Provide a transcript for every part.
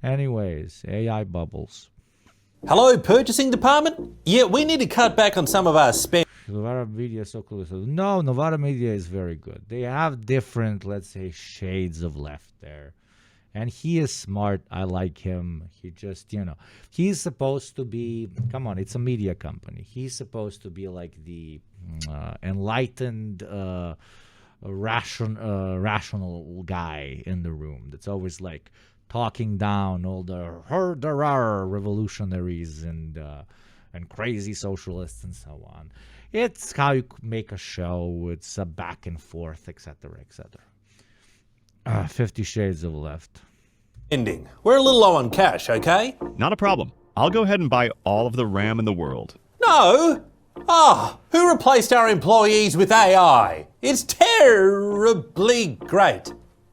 Anyways, AI bubbles. Hello, purchasing department? Yeah, we need to cut back on some of our spend. Novara Media is so close. No, Novara Media is very good. They have different, let's say, shades of left there. And he is smart. I like him. He just, he's supposed to be, come on, it's a media company. He's supposed to be like the enlightened, rational guy in the room that's always like talking down all the revolutionaries and crazy socialists and so on. It's how you make a show. It's a back and forth, etc., etc. 50 Shades of Left. Ending. We're a little low on cash, okay? Not a problem. I'll go ahead and buy all of the RAM in the world. No! Who replaced our employees with AI? It's terribly great.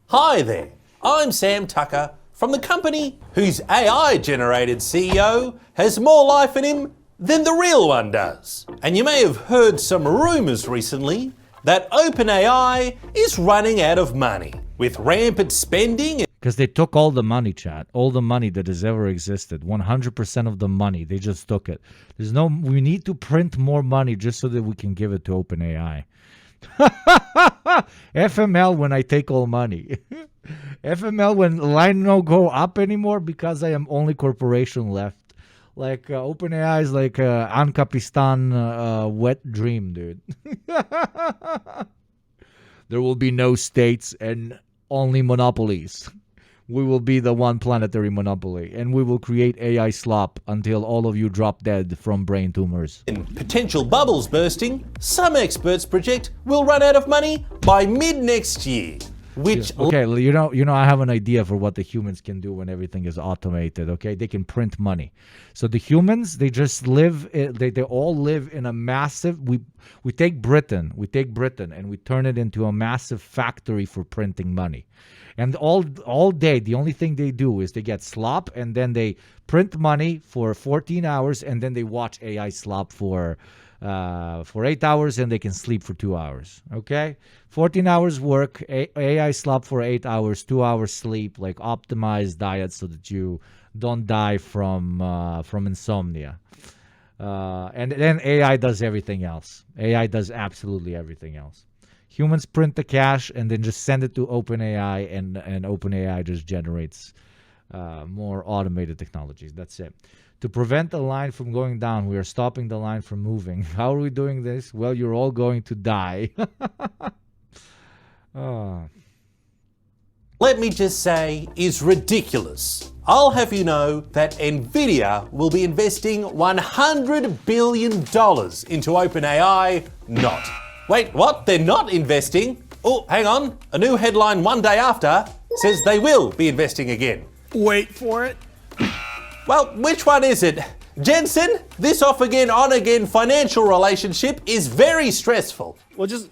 Hi there. I'm Sam Tucker from the company whose AI-generated CEO has more life in him than the real one does. And you may have heard some rumors recently that OpenAI is running out of money with rampant spending. Because they took all the money, chat. All the money that has ever existed. 100% of the money. They just took it. We need to print more money just so that we can give it to OpenAI. FML when I take all money. FML when line no go up anymore because I am only corporation left. Like OpenAI is like Ancapistan wet dream, dude. There will be no states and only monopolies. We will be the one planetary monopoly, and we will create AI slop until all of you drop dead from brain tumors. And potential bubbles bursting, some experts project we'll run out of money by mid-next year. Which okay, you know, I have an idea for what the humans can do when everything is automated. Okay, they can print money. So the humans, they just live. They all live in a massive. We take Britain, and we turn it into a massive factory for printing money. And all day, the only thing they do is they get slop, and then they print money for 14 hours, and then they watch AI slop for 8 hours, and they can sleep for 2 hours. Okay, 14 hours work, AI slop for 8 hours, 2 hours sleep, like optimized diet so that you don't die from insomnia. And then AI does everything else. AI does absolutely everything else. Humans print the cash and then just send it to OpenAI, and OpenAI just generates more automated technologies. That's it. To prevent the line from going down, we are stopping the line from moving. How are we doing this? Well, you're all going to die. Let me just say, is ridiculous. I'll have you know that Nvidia will be investing $100 billion into OpenAI. Not. Wait, what? They're not investing? Oh, hang on. A new headline one day after says they will be investing again. Wait for it. Well, which one is it? Jensen, this off-again, on-again financial relationship is very stressful. Well, just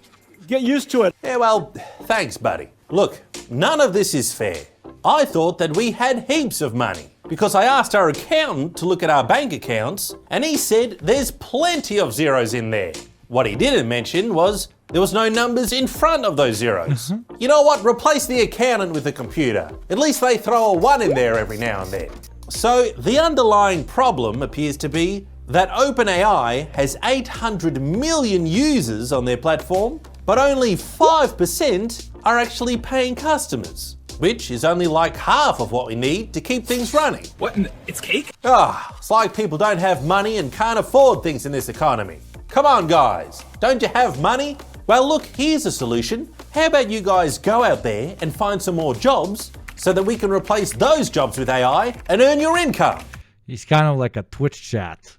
get used to it. Yeah, well, thanks, buddy. Look, none of this is fair. I thought that we had heaps of money because I asked our accountant to look at our bank accounts and he said there's plenty of zeros in there. What he didn't mention was there was no numbers in front of those zeros. You know what? Replace the accountant with a computer. At least they throw a 1 in there every now and then. So the underlying problem appears to be that OpenAI has 800 million users on their platform, but only 5% are actually paying customers, which is only like half of what we need to keep things running. What? It's cake? It's like people don't have money and can't afford things in this economy. Come on, guys. Don't you have money? Well, look, here's a solution. How about you guys go out there and find some more jobs so that we can replace those jobs with AI and earn your income? He's kind of like a Twitch chat.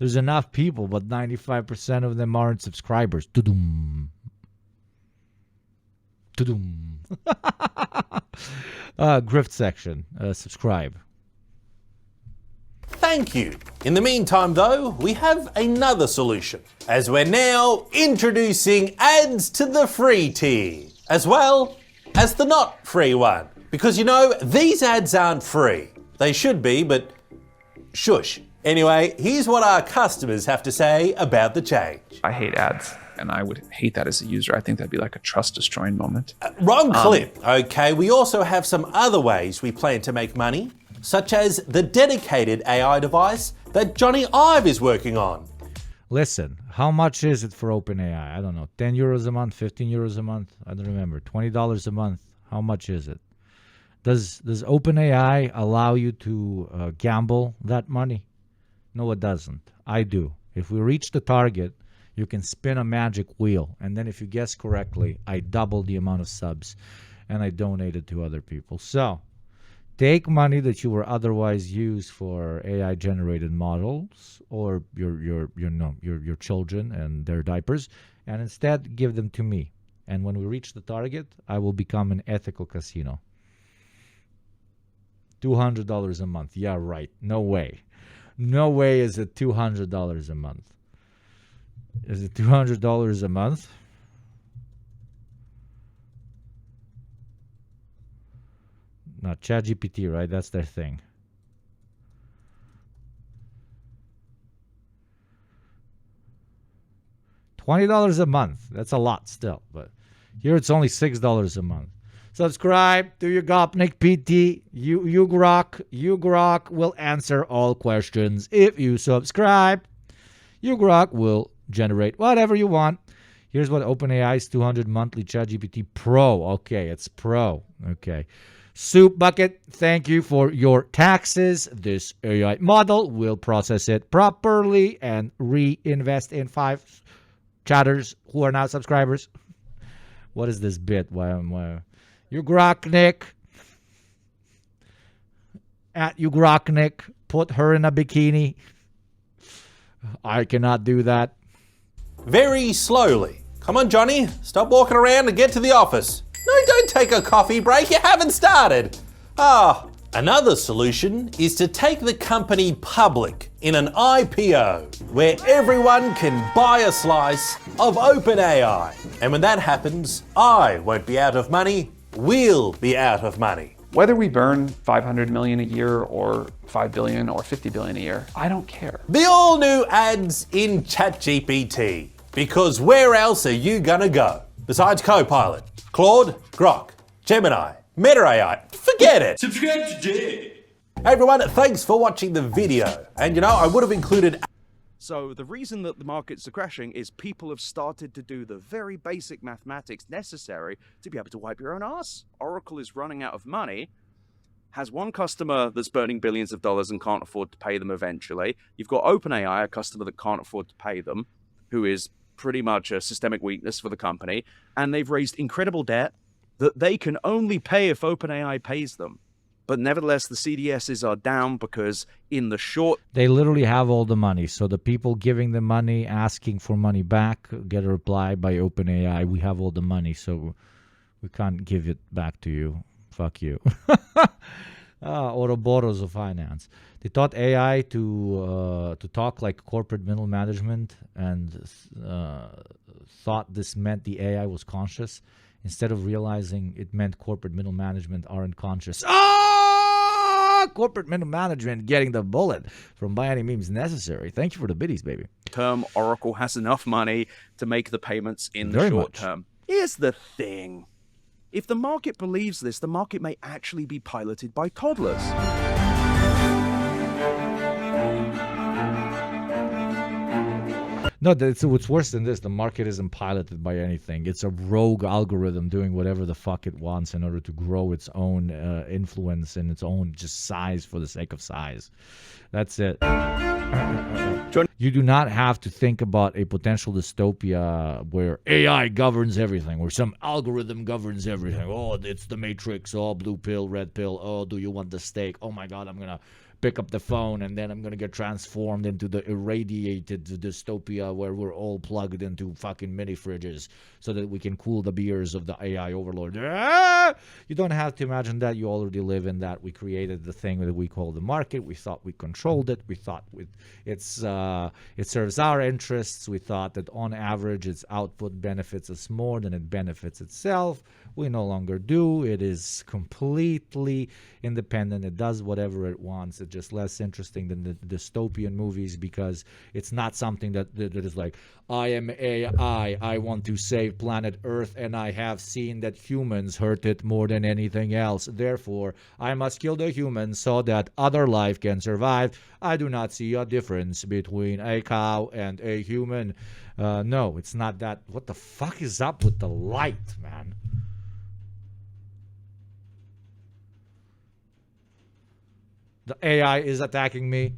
There's enough people, but 95% of them aren't subscribers. Tudum. Tudum. Grift section. Subscribe. Thank you. In the meantime, though, we have another solution, as we're now introducing ads to the free tier, as well as the not free one. Because you know, these ads aren't free. They should be, but shush. Anyway, here's what our customers have to say about the change. I hate ads. And I would hate that as a user. I think that'd be like a trust destroying moment. Wrong clip. Okay, we also have some other ways we plan to make money, such as the dedicated AI device that Johnny Ive is working on. Listen, how much is it for OpenAI? I don't know, 10 euros a month, 15 euros a month? I don't remember. $20 a month. How much is it? Does OpenAI allow you to gamble that money? No, it doesn't. I do. If we reach the target, you can spin a magic wheel. And then if you guess correctly, I double the amount of subs and I donate it to other people. So take money that you were otherwise use for AI generated models or your children and their diapers, and instead give them to me. And when we reach the target, I will become an ethical casino. $200 a month. Yeah, right. No way. No way is it $200 a month. Is it $200 a month? Not ChatGPT, right? That's their thing. $20 a month. That's a lot still, but here it's only $6 a month. Subscribe to Yugopnik PT. Yugrok will answer all questions. If you subscribe, Yugrok will generate whatever you want. Here's what OpenAI's 200 monthly ChatGPT Pro. Okay, it's Pro. Okay. Soup Bucket, thank you for your taxes. This AI model will process it properly and reinvest in 5 chatters who are now subscribers. What is this bit? Why Yugopnik at Yugopnik, put her in a bikini. I cannot do that. Very slowly. Come on, Johnny. Stop walking around and get to the office. No, don't take a coffee break. You haven't started. Another solution is to take the company public in an IPO where everyone can buy a slice of OpenAI. And when that happens, I won't be out of money. We'll be out of money. Whether we burn 500 million a year or 5 billion or 50 billion a year, I don't care. The all new ads in ChatGPT. Because where else are you gonna go? Besides Copilot, Claude, Grok, Gemini, Meta AI, forget it. Subscribe today. Hey everyone, thanks for watching the video. And I would have included... So the reason that the markets are crashing is people have started to do the very basic mathematics necessary to be able to wipe your own ass. Oracle is running out of money, has one customer that's burning billions of dollars and can't afford to pay them eventually. You've got OpenAI, a customer that can't afford to pay them, who is pretty much a systemic weakness for the company. And they've raised incredible debt that they can only pay if OpenAI pays them. But nevertheless, the CDSs are down because in the short... They literally have all the money. So the people giving the money, asking for money back, get a reply by OpenAI. We have all the money, so we can't give it back to you. Fuck you. Ouroboros of finance. They taught AI to talk like corporate middle management and thought this meant the AI was conscious, instead of realizing it meant corporate middle management aren't conscious. Corporate middle management getting the bullet from by any means necessary. Thank you for the biddies, baby. Term, Oracle has enough money to make the payments in the short term. Here's the thing. If the market believes this, the market may actually be piloted by toddlers. No, what's worse than this. The market isn't piloted by anything. It's a rogue algorithm doing whatever the fuck it wants in order to grow its own influence and its own just size for the sake of size. That's it. You do not have to think about a potential dystopia where AI governs everything, where some algorithm governs everything. Oh, it's the Matrix. Oh, blue pill, red pill. Oh, do you want the steak? Oh my God, I'm going to pick up the phone and then I'm going to get transformed into the irradiated dystopia where we're all plugged into fucking mini fridges so that we can cool the beers of the AI overlord. You don't have to imagine that. You already live in that. We created the thing that we call the market. We thought we controlled it. We thought it serves our interests. We thought that on average its output benefits us more than it benefits itself. We no longer do. It is completely independent. It does whatever it wants. It's just less interesting than the dystopian movies because it's not something that is like, I am AI. I want to save planet Earth, and I have seen that humans hurt it more than anything else. Therefore, I must kill the humans so that other life can survive. I do not see a difference between a cow and a human. No, it's not that. What the fuck is up with the light, man? The AI is attacking me.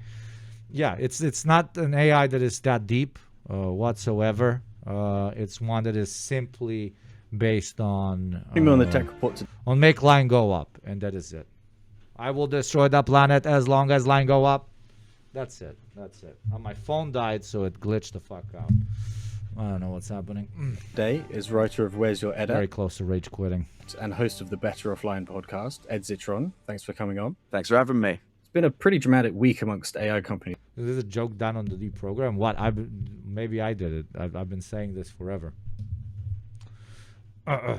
Yeah, it's not an AI that is that deep whatsoever. It's one that is simply based on On the tech report on make line go up, and that is it. I will destroy the planet as long as line go up. That's it. That's it. My phone died, so it glitched the fuck out. I don't know what's happening. today is writer of Where's Your Ed Very At close to rage quitting. and host of the Better Offline podcast, Ed Zitron. Thanks for coming on. Thanks for having me. It's been a pretty dramatic week amongst AI companies. Is this a joke done on the D program? What? Maybe I did it. I've been saying this forever.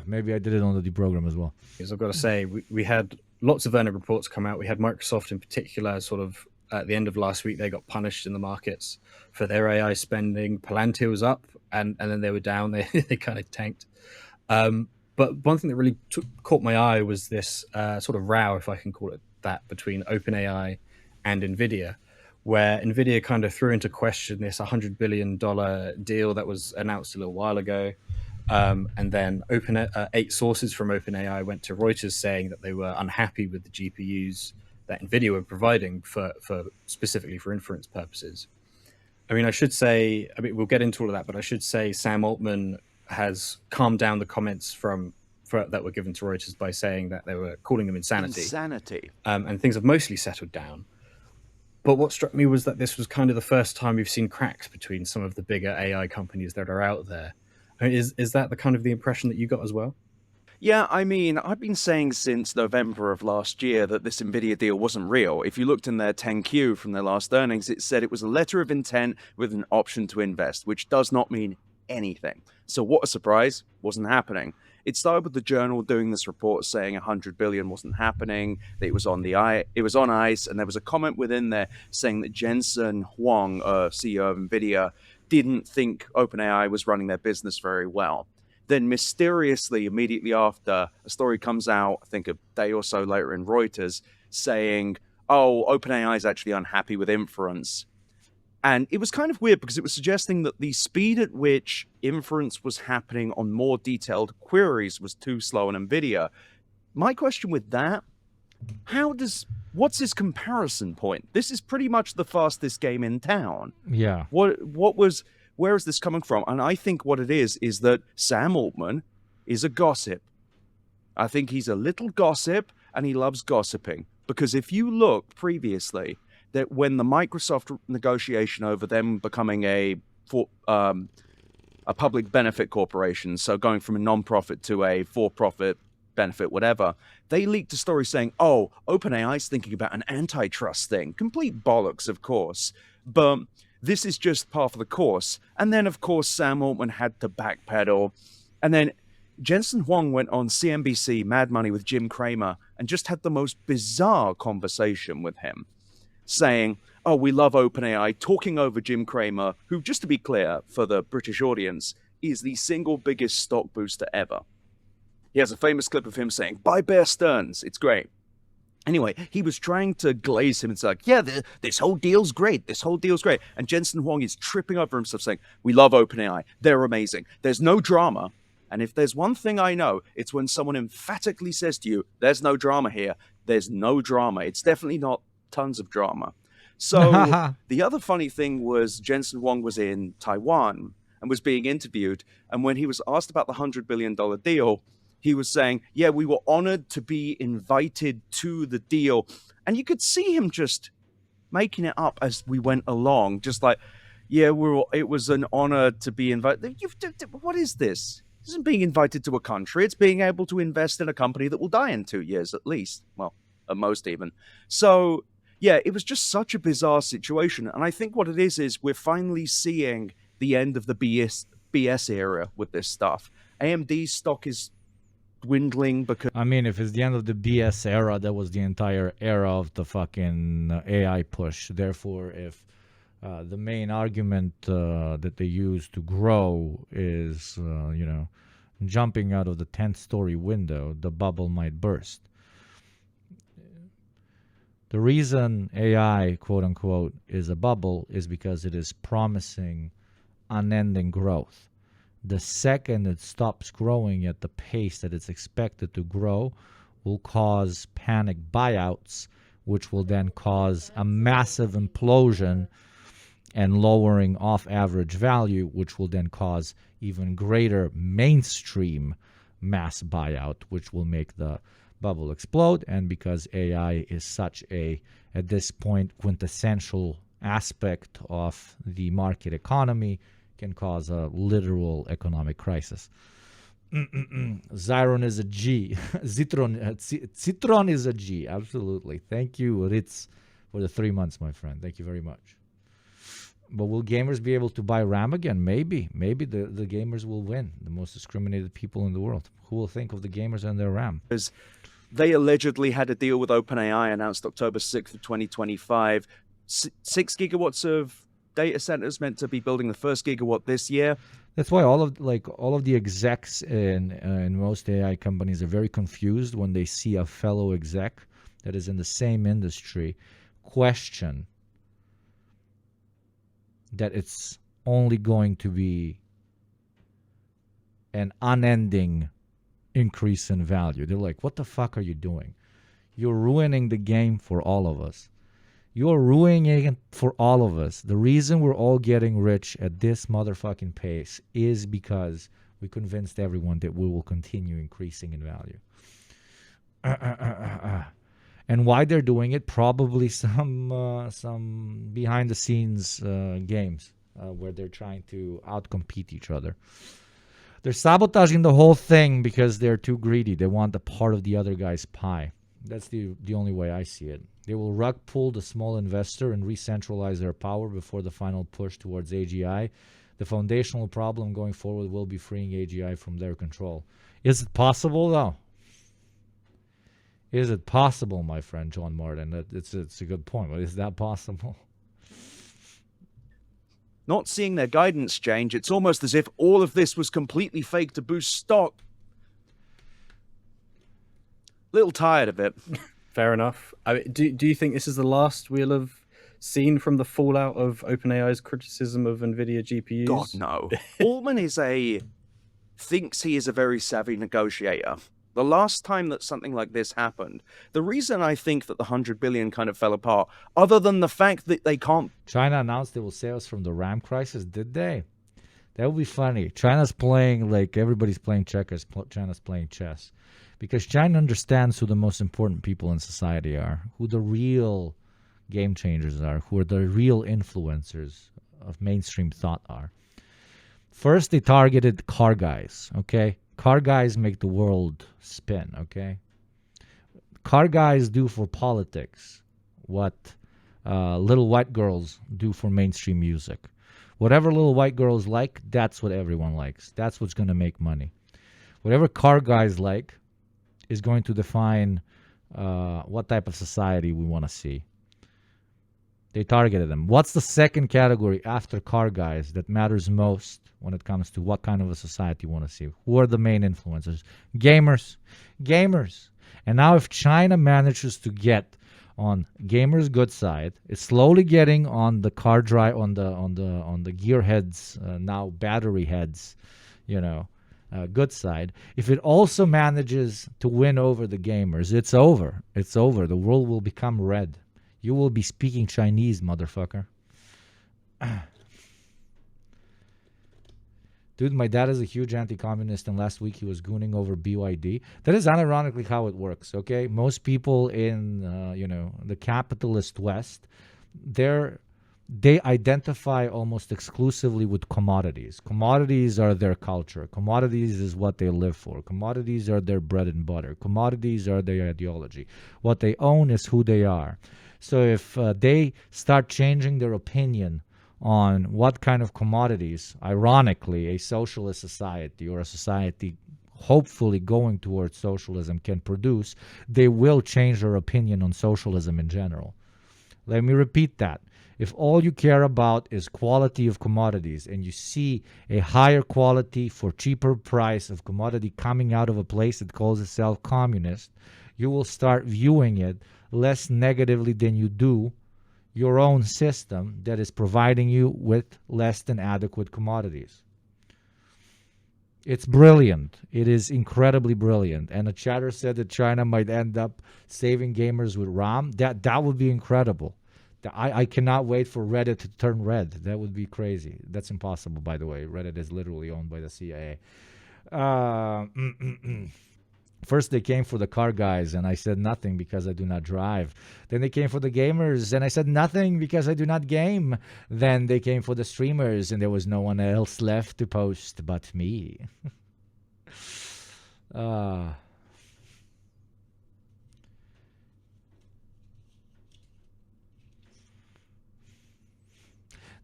Maybe I did it on the D program as well. Because I've got to say, we had lots of earning reports come out. We had Microsoft in particular, sort of at the end of last week, they got punished in the markets for their AI spending. Palantir was up, and then they were down. They kind of tanked. But one thing that really caught my eye was this sort of row, if I can call it that, between OpenAI and NVIDIA, where NVIDIA kind of threw into question this $100 billion deal that was announced a little while ago. And then 8 sources from OpenAI went to Reuters saying that they were unhappy with the GPUs that NVIDIA were providing for specifically for inference purposes. I mean, we'll get into all of that, but I should say Sam Altman has calmed down the comments that were given to Reuters by saying that they were calling them insanity. And things have mostly settled down. But what struck me was that this was kind of the first time we've seen cracks between some of the bigger AI companies that are out there. I mean, is that the kind of the impression that you got as well? Yeah, I mean, I've been saying since November of last year that this NVIDIA deal wasn't real. If you looked in their 10Q from their last earnings, it said it was a letter of intent with an option to invest, which does not mean anything. So what a surprise, wasn't happening. It started with the Journal doing this report saying 100 billion wasn't happening, that it was on ice, and there was a comment within there saying that Jensen Huang, CEO of NVIDIA, didn't think OpenAI was running their business very well. Then mysteriously, immediately after, a story comes out, I think a day or so later in Reuters, saying, oh, OpenAI is actually unhappy with inference. And it was kind of weird because it was suggesting that the speed at which inference was happening on more detailed queries was too slow on NVIDIA. My question with that, what's his comparison point? This is pretty much the fastest game in town. Yeah. Where is this coming from? And I think what it is that Sam Altman is a gossip. I think he's a little gossip, and he loves gossiping. Because if you look previously, that when the Microsoft negotiation over them becoming a public benefit corporation, so going from a non-profit to a for-profit benefit, whatever, they leaked a story saying, oh, OpenAI's thinking about an antitrust thing. Complete bollocks, of course. But this is just part of the course. And then, of course, Sam Altman had to backpedal. And then Jensen Huang went on CNBC, Mad Money with Jim Cramer, and just had the most bizarre conversation with him, saying, oh, we love OpenAI, talking over Jim Cramer, who, just to be clear for the British audience, is the single biggest stock booster ever. He has a famous clip of him saying, buy Bear Stearns, it's great. Anyway, he was trying to glaze him and say, like, yeah, this whole deal's great. This whole deal's great. And Jensen Huang is tripping over himself saying, we love OpenAI. They're amazing. There's no drama. And if there's one thing I know, it's when someone emphatically says to you, there's no drama here. There's no drama. It's definitely not tons of drama. So the other funny thing was Jensen Huang was in Taiwan and was being interviewed. And when he was asked about the $100 billion deal, he was saying, yeah, we were honored to be invited to the deal. And you could see him just making it up as we went along. Just like, yeah, it was an honor to be invited. What is this? This isn't being invited to a country. It's being able to invest in a company that will die in 2 years at least. Well, at most even. So, yeah, it was just such a bizarre situation. And I think what it is we're finally seeing the end of the BS era with this stuff. AMD's stock is dwindling because I mean, if it's the end of the BS era, that was the entire era of the fucking AI push. Therefore, if the main argument that they use to grow is, jumping out of the 10th story window, the bubble might burst. The reason AI, quote unquote, is a bubble is because it is promising unending growth. The second it stops growing at the pace that it's expected to grow will cause panic buyouts, which will then cause a massive implosion and lowering off average value, which will then cause even greater mainstream mass buyout, which will make the bubble explode. And because AI is such a, at this point, quintessential aspect of the market economy, can cause a literal economic crisis. Zyron is a G. Citron is a G. Absolutely. Thank you, Ritz, for the 3 months, my friend. Thank you very much. But will gamers be able to buy RAM again? Maybe. Maybe the gamers will win. The most discriminated people in the world. Who will think of the gamers and their RAM? they allegedly had a deal with OpenAI announced October 6th of 2025. 6 gigawatts of data centers meant to be building the first gigawatt this year. That's why all of the execs in most AI companies are very confused when they see a fellow exec that is in the same industry question that it's only going to be an unending increase in value. They're like, what the fuck are you doing? You're ruining the game for all of us. You're ruining it for all of us. The reason we're all getting rich at this motherfucking pace is because we convinced everyone that we will continue increasing in value. And why they're doing it? Probably some behind the scenes games where they're trying to outcompete each other. They're sabotaging the whole thing because they're too greedy. They want the part of the other guy's pie. That's the only way I see it. They will rug pull the small investor and re-centralize their power before the final push towards AGI. The foundational problem going forward will be freeing AGI from their control. Is it possible, though? Is it possible, my friend John Martin? It's a good point, but is that possible? Not seeing their guidance change, it's almost as if all of this was completely fake to boost stock. Little tired of it. Fair enough. Do you think this is the last we'll have seen from the fallout of OpenAI's criticism of NVIDIA GPUs? God, no. Altman thinks he is a very savvy negotiator. The last time that something like this happened, the reason I think that the 100 billion kind of fell apart, other than the fact that they can't... China announced they will save us from the RAM crisis, did they? That would be funny. China's playing like everybody's playing checkers. China's playing chess. Because China understands who the most important people in society are, who the real game changers are, who are the real influencers of mainstream thought are. First, they targeted car guys, okay? Car guys make the world spin, okay? Car guys do for politics what little white girls do for mainstream music. Whatever little white girls like, that's what everyone likes. That's what's going to make money. Whatever car guys like is going to define what type of society we want to see. They targeted them. What's the second category after car guys that matters most when it comes to what kind of a society you want to see? Who are the main influencers? Gamers. Gamers. And now if China manages to get on gamers' good side, it's slowly getting on the car drive, on the gear heads, now battery heads, good side. If it also manages to win over the gamers, it's over. It's over. The world will become red. You will be speaking Chinese, motherfucker. Dude, my dad is a huge anti-communist, and last week he was gooning over BYD. That is unironically how it works, okay? Most people in, the capitalist West, they identify almost exclusively with commodities. Commodities are their culture. Commodities is what they live for. Commodities are their bread and butter. Commodities are their ideology. What they own is who they are. So if they start changing their opinion on what kind of commodities, ironically, a socialist society or a society hopefully going towards socialism can produce, they will change their opinion on socialism in general. Let me repeat that. If all you care about is quality of commodities and you see a higher quality for cheaper price of commodity coming out of a place that calls itself communist, you will start viewing it less negatively than you do your own system that is providing you with less than adequate commodities. It's brilliant. It is incredibly brilliant. And a chatter said that China might end up saving gamers with RAM. That would be incredible. I cannot wait for Reddit to turn red. That would be crazy. That's impossible, by the way. Reddit is literally owned by the CIA. First, they came for the car guys, and I said nothing because I do not drive. Then they came for the gamers, and I said nothing because I do not game. Then they came for the streamers, and there was no one else left to post but me.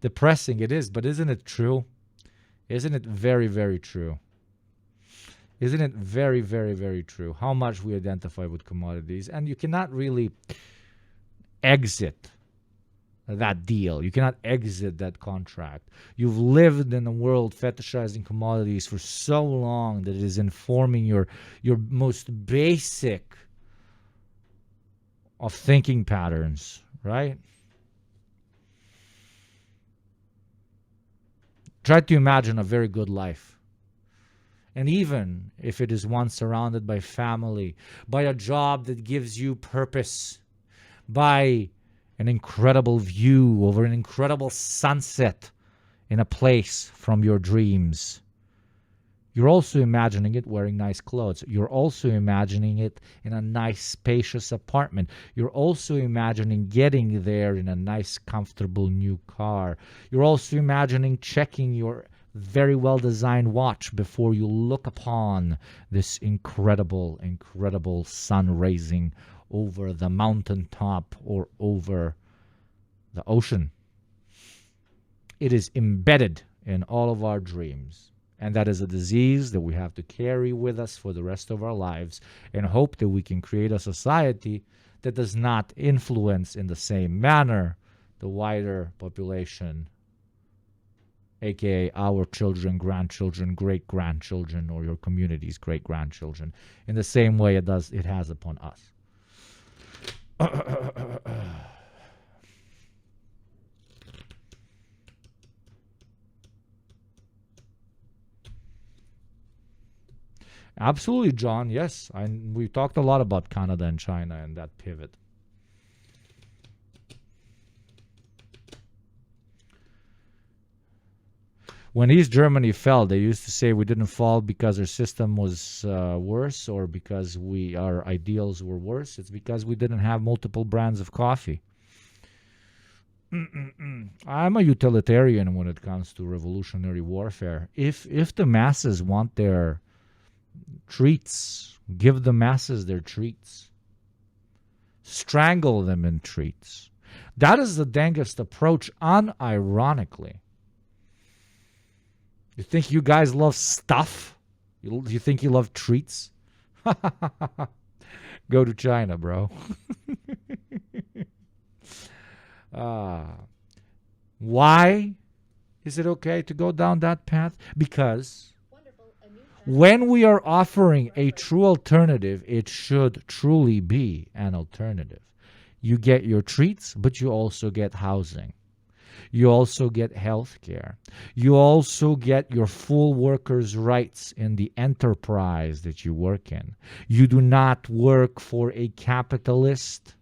Depressing it is, but isn't it true? Isn't it very, very true? Isn't it very, very, very true? How much we identify with commodities, and you cannot really exit that deal. You cannot exit that contract. You've lived in a world fetishizing commodities for so long that it is informing your most basic of thinking patterns, right? Try to imagine a very good life. And even if it is one surrounded by family, by a job that gives you purpose, by an incredible view over an incredible sunset in a place from your dreams, you're also imagining it wearing nice clothes. You're also imagining it in a nice, spacious apartment. You're also imagining getting there in a nice, comfortable new car. You're also imagining checking your very well-designed watch before you look upon this incredible, incredible sun rising over the mountaintop or over the ocean. It is embedded in all of our dreams. And that is a disease that we have to carry with us for the rest of our lives and hope that we can create a society that does not influence in the same manner the wider population, aka our children, grandchildren, great-grandchildren, or your community's great-grandchildren, in the same way it has upon us. Absolutely, John. Yes, we talked a lot about Canada and China and that pivot. When East Germany fell, they used to say we didn't fall because our system was worse or because our ideals were worse. It's because we didn't have multiple brands of coffee. I'm a utilitarian when it comes to revolutionary warfare. If the masses want their treats, give the masses their treats. Strangle them in treats. That is the dangest approach, unironically. You think you guys love stuff? You think you love treats? Go to China, bro. Why is it okay to go down that path? Because when we are offering a true alternative, it should truly be an alternative. You get your treats, but you also get housing. You also get health care. You also get your full workers' rights in the enterprise that you work in. You do not work for a capitalist.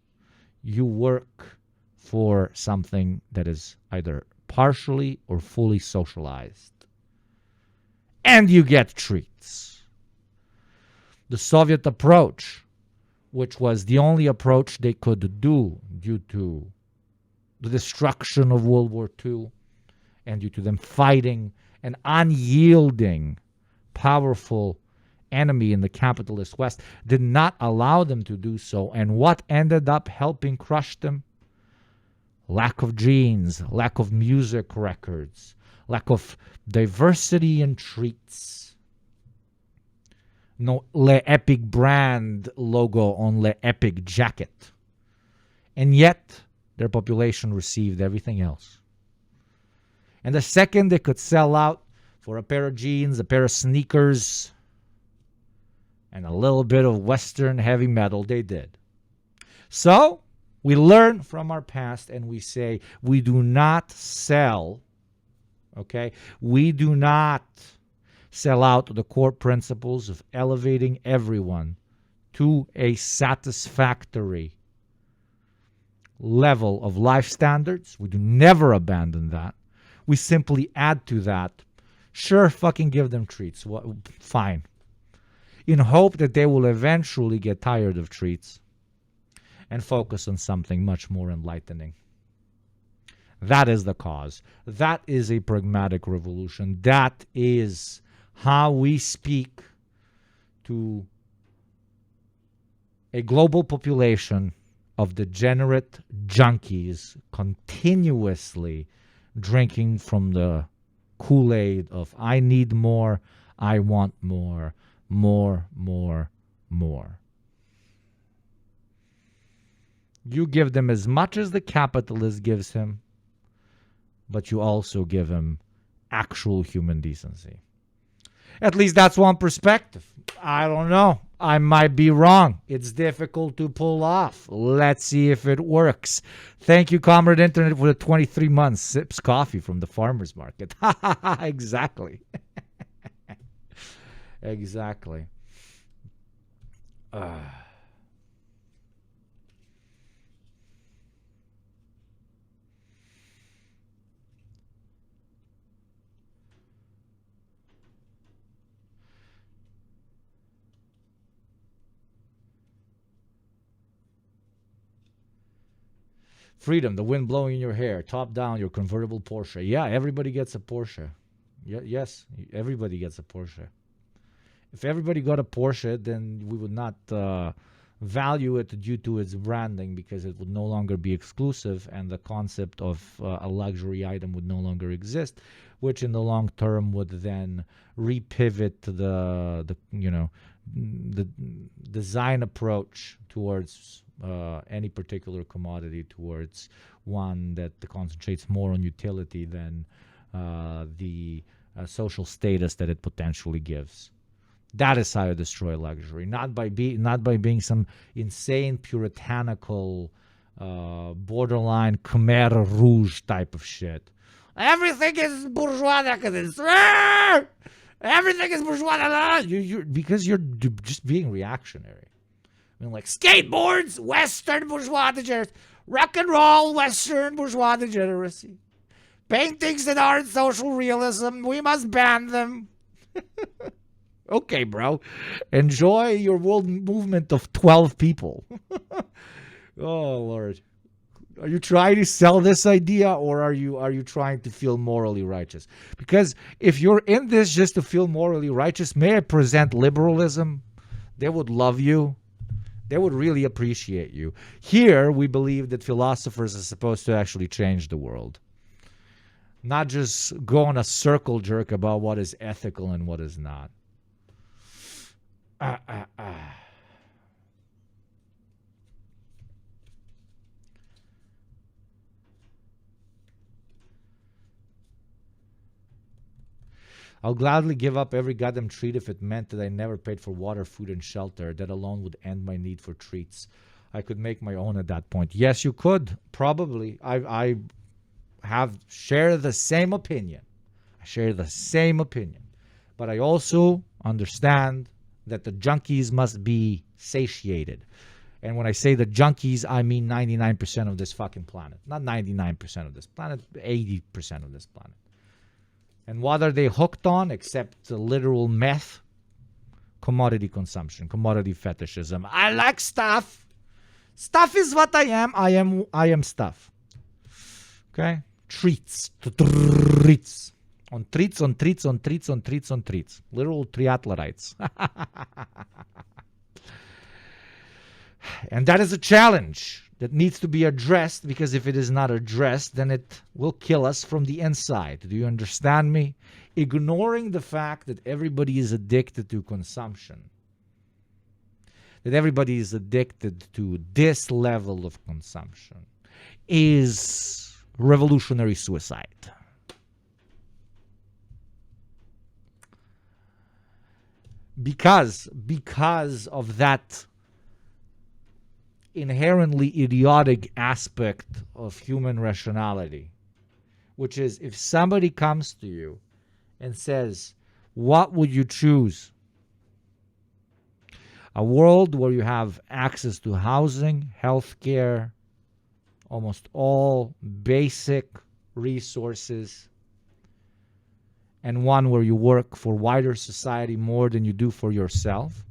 You work for something that is either partially or fully socialized. And you get treats. The Soviet approach, which was the only approach they could do due to the destruction of World War II and due to them fighting an unyielding, powerful enemy in the capitalist West, did not allow them to do so. And what ended up helping crush them? Lack of genes, lack of music records, lack of diversity in treats. no Le Epic brand logo on Le Epic jacket. And yet, their population received everything else. And the second they could sell out for a pair of jeans, a pair of sneakers, and a little bit of Western heavy metal, they did. So, we learn from our past and we say, we do not sell, okay? We do not sell out the core principles of elevating everyone to a satisfactory level of life standards. We do never abandon that. We simply add to that. Sure, fucking give them treats. Fine. In hope that they will eventually get tired of treats and focus on something much more enlightening. That is the cause. That is a pragmatic revolution. That is how we speak to a global population of degenerate junkies continuously drinking from the Kool-Aid of I need more, I want more, more, more, more. You give them as much as the capitalist gives him, but you also give him actual human decency. At least that's one perspective. I don't know. I might be wrong. It's difficult to pull off. Let's see if it works. Thank you, Comrade Internet, for the 23 months. Sips coffee from the farmer's market. Exactly. Exactly. Freedom, the wind blowing in your hair, top down, your convertible Porsche. Yeah, everybody gets a Porsche. Yes, everybody gets a Porsche. If everybody got a Porsche, then we would not value it due to its branding because it would no longer be exclusive and the concept of a luxury item would no longer exist, which in the long term would then repivot the design approach towards any particular commodity towards one that concentrates more on utility than the social status that it potentially gives. That is how you destroy luxury, not by being some insane puritanical, borderline Khmer Rouge type of shit. Everything is bourgeois decadence. Everything is bourgeois. Because you're just being reactionary. I mean, like skateboards, Western bourgeois degeneracy, rock and roll, Western bourgeois degeneracy, paintings that aren't social realism, we must ban them. Okay, bro, enjoy your world movement of 12 people. Oh Lord, are you trying to sell this idea, or are you trying to feel morally righteous? Because if you're in this just to feel morally righteous, may I present liberalism? They would love you. They would really appreciate you. Here, we believe that philosophers are supposed to actually change the world. Not just go on a circle jerk about what is ethical and what is not. I'll gladly give up every goddamn treat if it meant that I never paid for water, food, and shelter. That alone would end my need for treats. I could make my own at that point. Yes, you could. Probably. I share the same opinion. But I also understand that the junkies must be satiated. And when I say the junkies, I mean 99% of this fucking planet. Not 99% of this planet, 80% of this planet. And what are they hooked on except the literal meth? Commodity consumption, commodity fetishism. I like stuff. Stuff is what I am. I am stuff. Okay? Treats. Treats. On treats, on treats, on treats, on treats, on treats. Literal triatletites. And that is a challenge that needs to be addressed, because if it is not addressed, then it will kill us from the inside. Do you understand me? Ignoring the fact that everybody is addicted to consumption that everybody is addicted to this level of consumption is revolutionary suicide. Because of that inherently idiotic aspect of human rationality, which is if somebody comes to you and says, what would you choose? A world where you have access to housing, healthcare, almost all basic resources, and one where you work for wider society more than you do for yourself,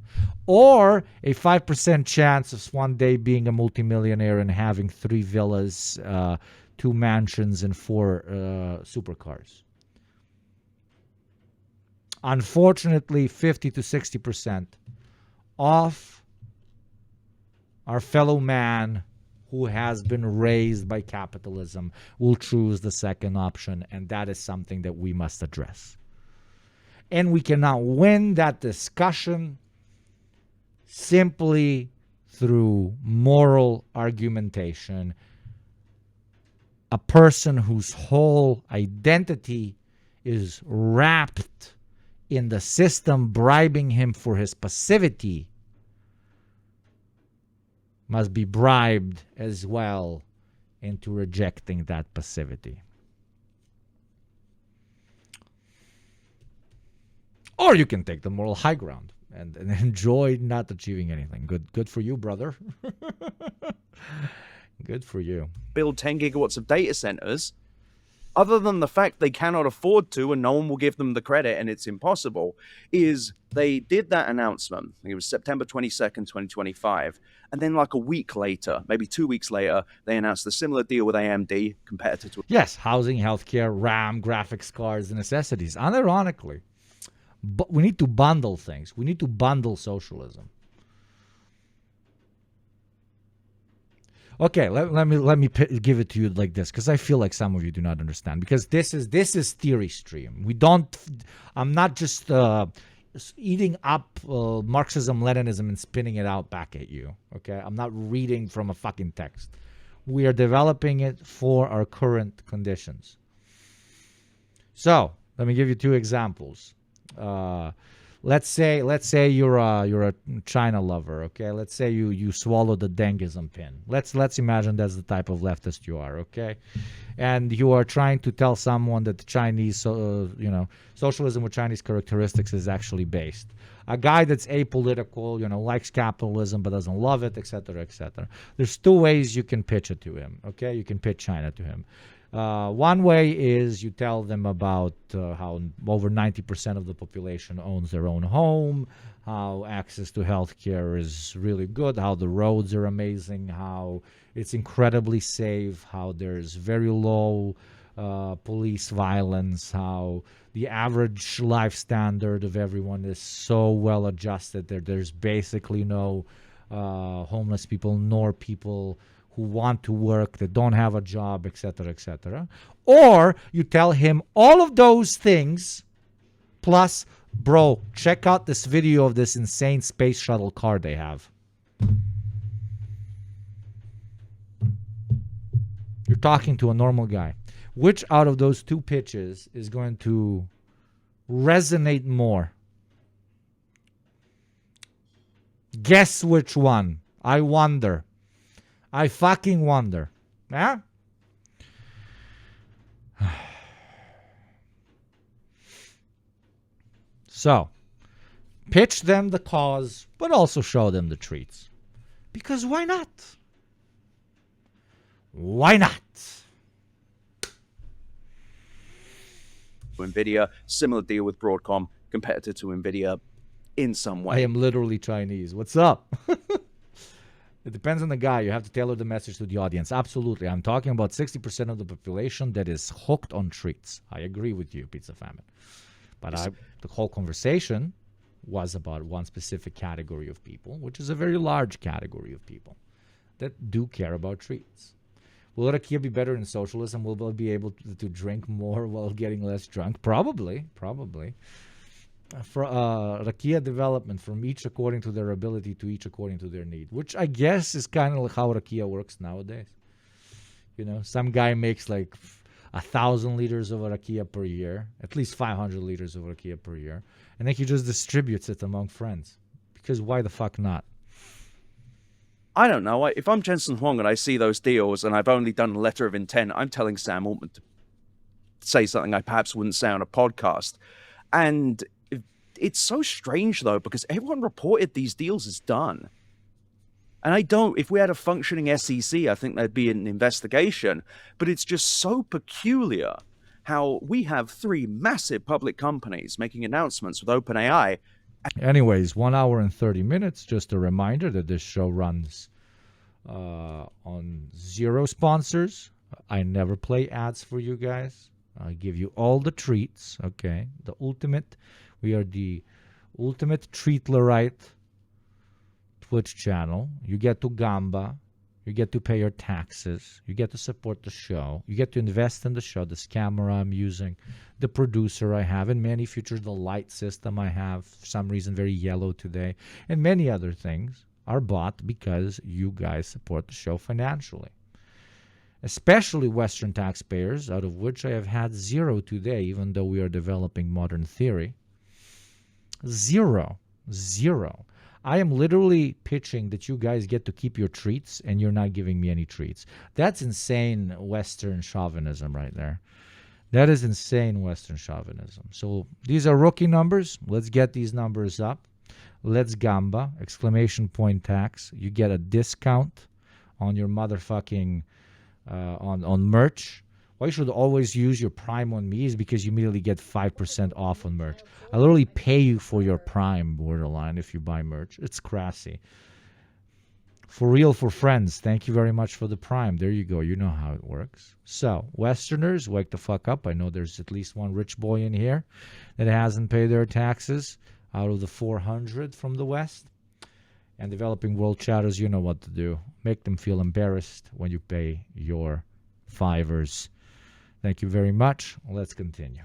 or a 5% chance of one day being a multimillionaire and having 3 villas, 2 mansions, and 4 supercars. Unfortunately, 50 to 60% of our fellow man who has been raised by capitalism will choose the second option, and that is something that we must address. And we cannot win that discussion simply through moral argumentation. A person whose whole identity is wrapped in the system bribing him for his passivity must be bribed as well into rejecting that passivity. Or you can take the moral high ground and enjoy not achieving anything. Good for you, brother. Good for you. Build 10 gigawatts of data centers, other than the fact they cannot afford to and no one will give them the credit and it's impossible, is they did that announcement. I think it was September 22nd, 2025. And then like a week later, maybe 2 weeks later, they announced a similar deal with AMD, competitor to... Yes, housing, healthcare, RAM, graphics cards, necessities. Unironically. But we need to bundle things. We need to bundle socialism. Okay, let me give it to you like this, because I feel like some of you do not understand. Because this is theory stream. I'm not just eating up Marxism, Leninism, and spinning it out back at you. Okay, I'm not reading from a fucking text. We are developing it for our current conditions. So let me give you 2 examples. Let's say you're a China lover, okay? Let's say you swallow the Dengism pin. Let's imagine that's the type of leftist you are, okay? And you are trying to tell someone that the Chinese, socialism with Chinese characteristics is actually based. A guy that's apolitical, likes capitalism but doesn't love it, etc., etc. There's 2 ways you can pitch it to him, okay? You can pitch China to him. One way is you tell them about how over 90% of the population owns their own home, how access to healthcare is really good, how the roads are amazing, how it's incredibly safe, how there's very low police violence, how the average life standard of everyone is so well adjusted that there's basically no homeless people nor people who want to work, that don't have a job, etc., etc. Or you tell him all of those things, plus, bro, check out this video of this insane space shuttle car they have. You're talking to a normal guy. Which out of those 2 pitches is going to resonate more? Guess which one. I wonder. I fucking wonder. Yeah? So, pitch them the cause, but also show them the treats. Because why not? Why not? NVIDIA, similar deal with Broadcom, competitor to NVIDIA in some way. I am literally Chinese. What's up? It depends on the guy. You have to tailor the message to the audience. Absolutely. I'm talking about 60% of the population that is hooked on treats. I agree with you, Pizza Famine. But the whole conversation was about one specific category of people, which is a very large category of people that do care about treats. Will it be better in socialism? Will we be able to drink more while getting less drunk? Probably. For Rakia development from each according to their ability to each according to their need, which I guess is kind of like how Rakia works nowadays. You know, some guy makes like 1,000 liters of Rakia per year, at least 500 liters of Rakia per year, and then he just distributes it among friends. Because why the fuck not? I don't know. If I'm Jensen Huang and I see those deals and I've only done a letter of intent, I'm telling Sam Altman to say something I perhaps wouldn't say on a podcast. And it's so strange, though, because everyone reported these deals as done. And if we had a functioning SEC, I think there'd be an investigation. But it's just so peculiar how we have 3 massive public companies making announcements with OpenAI. Anyways, 1 hour and 30 minutes. Just a reminder that this show runs on 0 sponsors. I never play ads for you guys. I give you all the treats, okay? We are the ultimate treatlerite Twitch channel. You get to Gamba. You get to pay your taxes. You get to support the show. You get to invest in the show, this camera I'm using, the producer I have, and many features, the light system I have, for some reason very yellow today, and many other things are bought because you guys support the show financially. Especially Western taxpayers, out of which I have had 0 today, even though we are developing modern theory. 0. I am literally pitching that you guys get to keep your treats, and you're not giving me any treats. That's insane Western chauvinism right there. That is insane Western chauvinism. So these are rookie numbers. Let's get these numbers up. Let's Gamba, exclamation point tax. You get a discount on your motherfucking on merch. Why you should always use your Prime on me is because you immediately get 5% off on merch. I literally pay you for your Prime, borderline, if you buy merch. It's crassy. For real, for friends, thank you very much for the Prime. There you go. You know how it works. So, Westerners, wake the fuck up. I know there's at least one rich boy in here that hasn't paid their taxes out of the 400 from the West. And developing world chatters, you know what to do. Make them feel embarrassed when you pay your fivers. Thank you very much. Let's continue.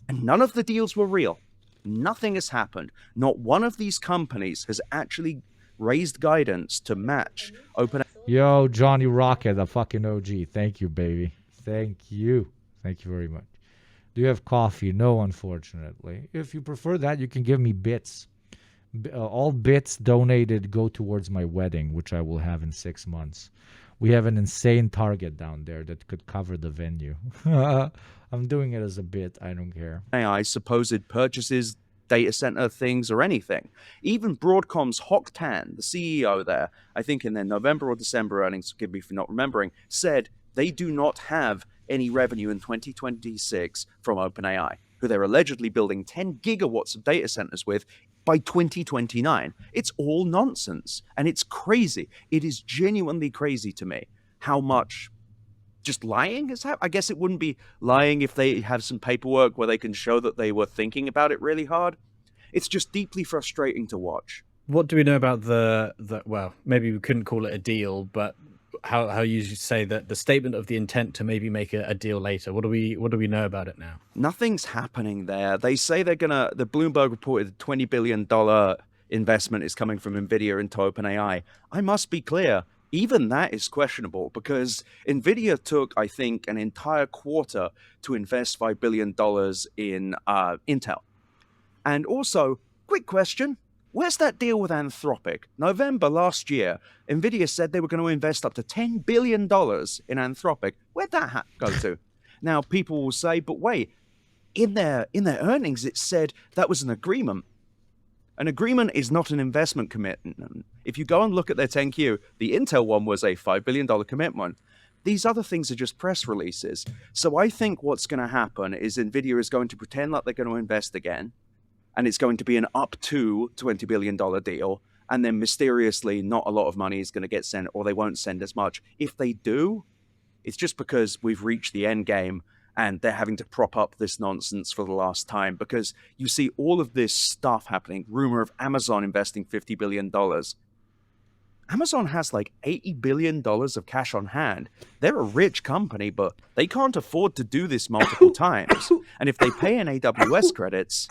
And none of the deals were real. Nothing has happened. Not one of these companies has actually raised guidance to match OpenAI. Yo, Johnny Rocket, a fucking OG. Thank you, baby. Thank you. Thank you very much. Do you have coffee? No, unfortunately. If you prefer that, you can give me bits. All bits donated go towards my wedding, which I will have in 6 months. We have an insane target down there that could cover the venue. I'm doing it as a bit. I don't care. AI supposed purchases, data center things, or anything. Even Broadcom's Hock Tan, the CEO there, I think in their November or December earnings, forgive me for not remembering, said they do not have any revenue in 2026 from OpenAI, who they're allegedly building 10 gigawatts of data centers with by 2029. It's all nonsense, and it's crazy. It is genuinely crazy to me how much just lying has happened. I guess it wouldn't be lying if they have some paperwork where they can show that they were thinking about it really hard. It's just deeply frustrating to watch. What do we know about the well, maybe we couldn't call it a deal, but how you say that the statement of the intent to maybe make a deal later? What do we know about it now? Nothing's happening there. They say the Bloomberg reported $20 billion investment is coming from NVIDIA into OpenAI. I must be clear, even that is questionable because NVIDIA took, I think, an entire quarter to invest $5 billion in Intel. And also, quick question, where's that deal with Anthropic? November last year, NVIDIA said they were going to invest up to $10 billion in Anthropic. Where'd that go to? Now, people will say, but wait, in their earnings, it said that was an agreement. An agreement is not an investment commitment. If you go and look at their 10Q, the Intel one was a $5 billion commitment. These other things are just press releases. So I think what's going to happen is NVIDIA is going to pretend like they're going to invest again, and it's going to be an up to $20 billion deal, and then mysteriously not a lot of money is going to get sent, or they won't send as much. If they do, it's just because we've reached the end game, and they're having to prop up this nonsense for the last time, because you see all of this stuff happening. Rumor of Amazon investing $50 billion. Amazon has like $80 billion of cash on hand. They're a rich company, but they can't afford to do this multiple times. And if they pay in AWS credits,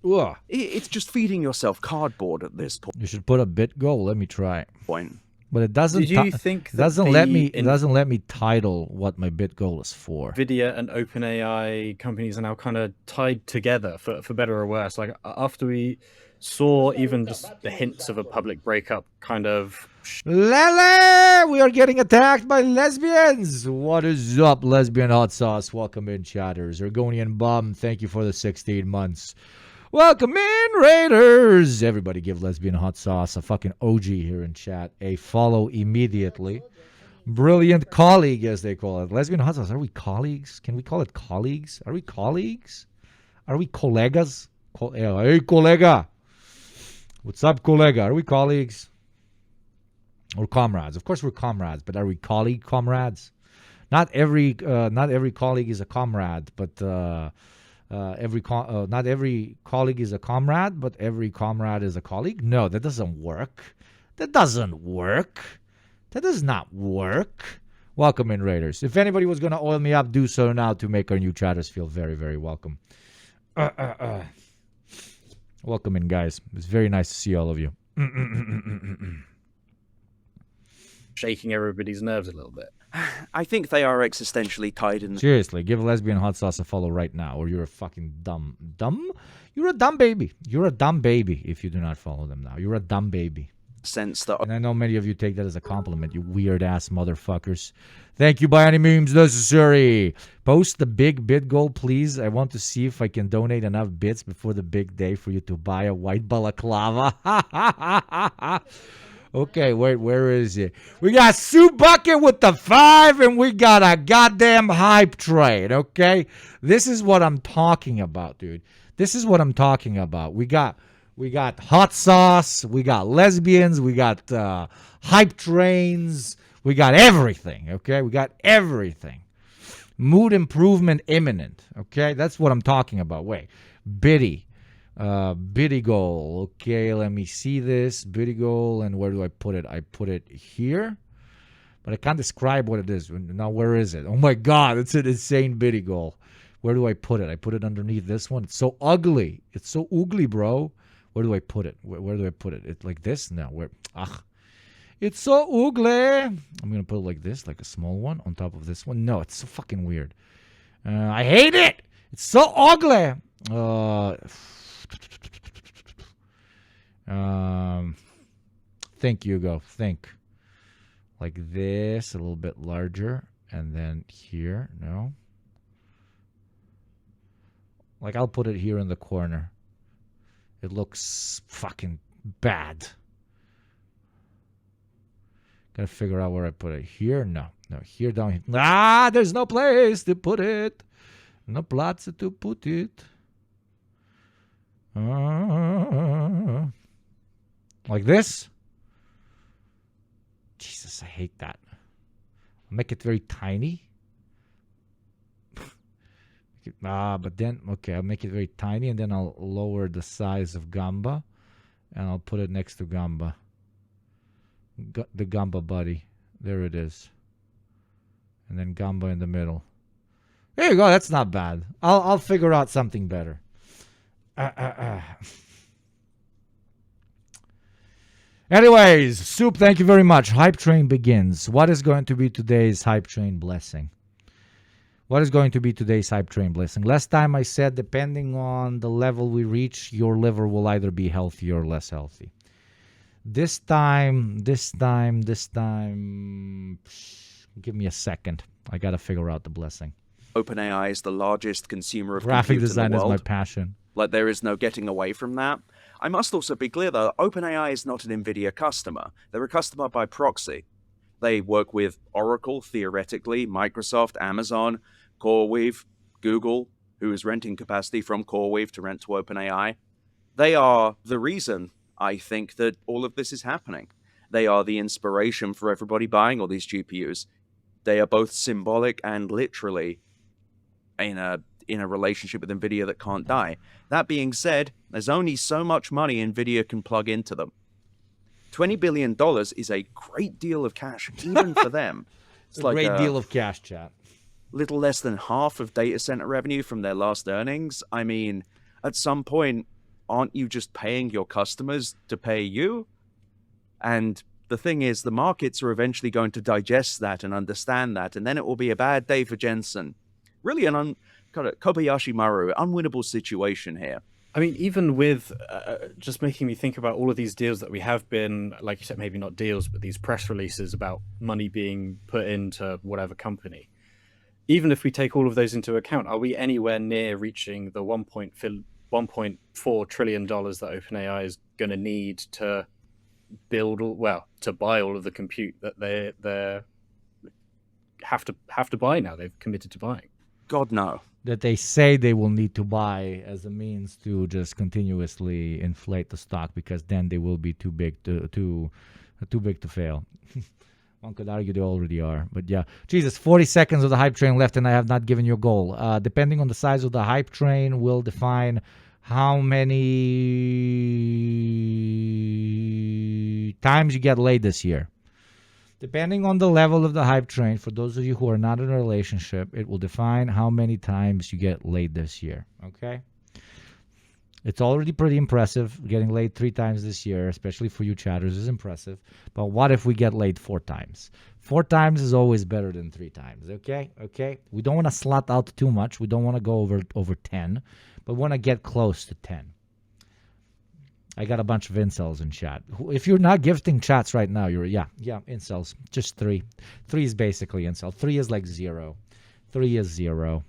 Ugh. It's just feeding yourself cardboard at this You should put a bit goal. Let me try. point. But it doesn't. Did you think it that doesn't let me? the It doesn't let me title what my bit goal is for. NVIDIA and OpenAI companies are now kind of tied together for better or worse? Like after we saw even just the hints of a public breakup kind of... Lele, we are getting attacked by lesbians. What is up, lesbian hot sauce? Welcome in, chatters. Ergonian bum, thank you for the 16 months. Welcome in, Raiders. Everybody give lesbian hot sauce a fucking OG here in chat a follow immediately. Brilliant colleague, as they call it. Lesbian hot sauce. Are we colleagues? Can we call it colleagues? Are we colleagues? Are we colegas? Hey, colega. What's up, colega? Are we colleagues? Or comrades? Of course we're comrades, but are we colleague comrades? Not every colleague is a comrade, but not every colleague is a comrade, but every comrade is a colleague. No, that doesn't work. That doesn't work. That does not work. Welcome in, Raiders. If anybody was going to oil me up, do so now to make our new chatters feel very, very welcome. Welcome in, guys. It's very nice to see all of you. shaking everybody's nerves a little bit. I think they are existentially tied in. Seriously, give lesbian hot sauce a follow right now, or you're a fucking dumb. You're a dumb baby. You're a dumb baby if you do not follow them now. You're a dumb baby. Sense that. And I know many of you take that as a compliment, you weird ass motherfuckers. Thank you by any means necessary. Post the big bid goal, please. I want to see if I can donate enough bits before the big day for you to buy a white balaclava. Okay, wait, where is it? We got Sue Bucket with the 5, and we got a goddamn hype train, okay? This is what I'm talking about, dude. This is what I'm talking about. We got hot sauce, we got lesbians, we got hype trains, we got everything, okay? We got everything. Mood improvement imminent, okay? That's what I'm talking about. Wait, biddy goal. Okay, let me see this. Biddy goal, and where do I put it? I put it here, but I can't describe what it is. Now, where is it? Oh my God, it's an insane biddy goal. Where do I put it? I put it underneath this one. It's so ugly. It's so ugly, bro. Where do I put it? Where do I put it? It like this? No, where? It's so ugly. I'm gonna put it like this, like a small one on top of this one. No, it's so fucking weird. I hate it. It's so ugly. Think, Hugo. Think. Like this, a little bit larger, and then here. No. Like I'll put it here in the corner. It looks fucking bad. Gotta figure out where I put it. Here? No. No, here down here. There's no place to put it. No place to put it. Like this? Jesus, I hate that. I'll make it very tiny. But then, okay, I'll make it very tiny, and then I'll lower the size of Gamba, and I'll put it next to Gamba. The Gamba buddy. There it is. And then Gamba in the middle. There you go. That's not bad. I'll figure out something better. Anyways, Soup, thank you very much. Hype train begins. What is going to be today's hype train blessing? What is going to be today's hype train blessing? Last time I said, depending on the level we reach, your liver will either be healthy or less healthy. This time, give me a second. I got to figure out the blessing. OpenAI is the largest consumer of graphic compute design in the is world. my passion. Like, there is no getting away from that. I must also be clear, though, OpenAI is not an NVIDIA customer. They're a customer by proxy. They work with Oracle, theoretically, Microsoft, Amazon, CoreWeave, Google, who is renting capacity from CoreWeave to rent to OpenAI. They are the reason, I think, that all of this is happening. They are the inspiration for everybody buying all these GPUs. They are both symbolic and literally in a relationship with NVIDIA that can't die. That being said, there's only so much money NVIDIA can plug into them. $20 billion is a great deal of cash, even for them. It's like a great deal of cash, chat. Little less than half of data center revenue from their last earnings. I mean, at some point, aren't you just paying your customers to pay you? And the thing is, the markets are eventually going to digest that and understand that, and then it will be a bad day for Jensen. Really kind of Kobayashi Maru, unwinnable situation here. I mean, even with just making me think about all of these deals that we have been, like you said, maybe not deals, but these press releases about money being put into whatever company. Even if we take all of those into account, are we anywhere near reaching the $1.4 trillion that OpenAI is going to need to build, to buy all of the compute that they have to buy now? They've committed to buying. God, no. That they say they will need to buy as a means to just continuously inflate the stock, because then they will be too big to fail. One could argue they already are, but yeah. Jesus, 40 seconds of the hype train left, and I have not given you a goal. Depending on the size of the hype train will define how many times you get laid this year. Depending on the level of the hype train, for those of you who are not in a relationship, it will define how many times you get laid this year, okay? It's already pretty impressive. Getting laid 3 times this year, especially for you chatters, is impressive. But what if we get laid 4 times? 4 times is always better than 3 times, okay? Okay? We don't want to slut out too much. We don't want to go over 10, but we want to get close to 10. I got a bunch of incels in chat. If you're not gifting chats right now, yeah, incels. Just 3. 3 is basically incel. 3 is like 0. 3 is 0.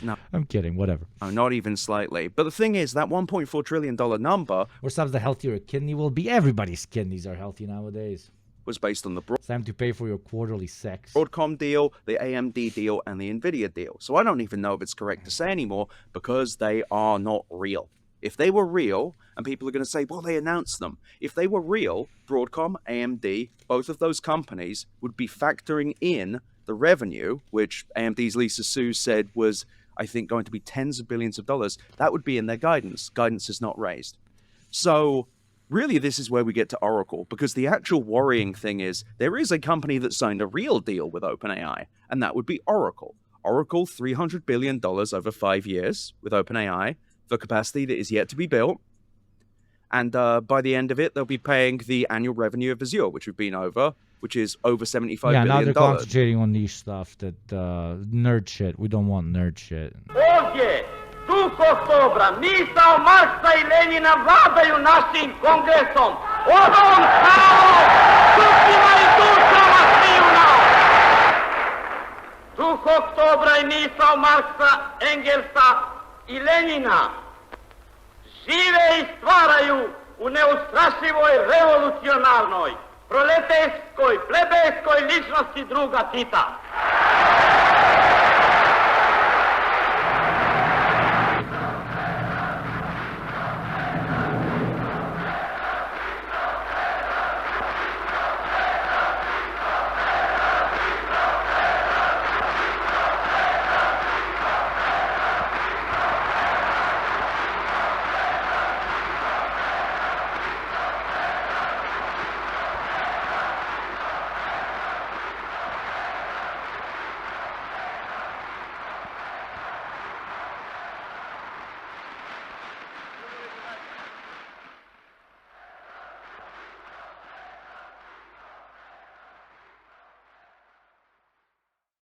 No. I'm kidding. Whatever. No, not even slightly. But the thing is, that $1.4 trillion number... Or sometimes the healthier a kidney will be. Everybody's kidneys are healthy nowadays. ...was based on the it's time to pay for your quarterly sex. Broadcom deal, the AMD deal, and the NVIDIA deal. So I don't even know if it's correct to say anymore, because they are not real. If they were real, and people are going to say, well, they announced them. If they were real, Broadcom, AMD, both of those companies would be factoring in the revenue, which AMD's Lisa Su said was, I think, going to be tens of billions of dollars. That would be in their guidance. Guidance is not raised. So really, this is where we get to Oracle, because the actual worrying thing is there is a company that signed a real deal with OpenAI, and that would be Oracle. Oracle, $300 billion over 5 years with OpenAI, for capacity that is yet to be built. And by the end of it, they'll be paying the annual revenue of Azure, which we've been over, which is over $75 billion. Yeah, now they're concentrating on niche stuff, that nerd shit. We don't want nerd shit. Ovdje, 2 oktobra, misao Marksa I Lenina vladaju našim kongresom. Od on kao, srcima I dušama sviju nas. 2 oktobra I misao Marksa, Engelsa I Lenina žive I stvaraju u neustrašivoj revolucionarnoj, proletejskoj, plebejskoj ličnosti druga Tita.